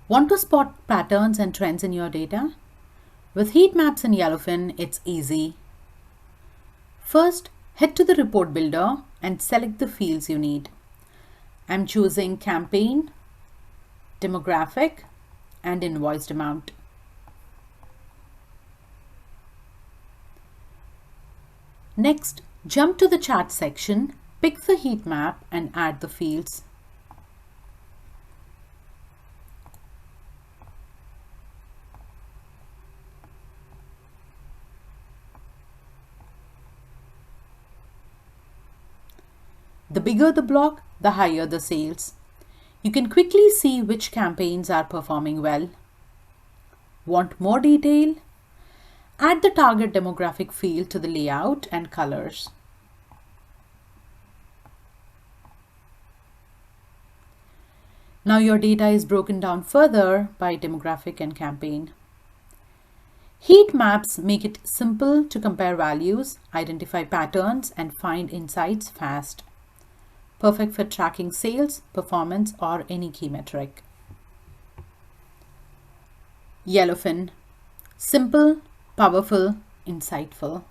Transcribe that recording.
Want to spot patterns and trends in your data? With heat maps in Yellowfin, it's easy. First, head to the report builder and select the fields you need. I'm choosing campaign, demographic, and invoiced amount. Next, jump to the chart section, pick the heat map and add the fields. The bigger the block, the higher the sales. You can quickly see which campaigns are performing well. Want more detail? Add the target demographic field to the layout and colors. Now your data is broken down further by demographic and campaign. Heat maps make it simple to compare values, identify patterns, and find insights fast. Perfect for tracking sales, performance, or any key metric. Yellowfin. Simple, powerful, insightful.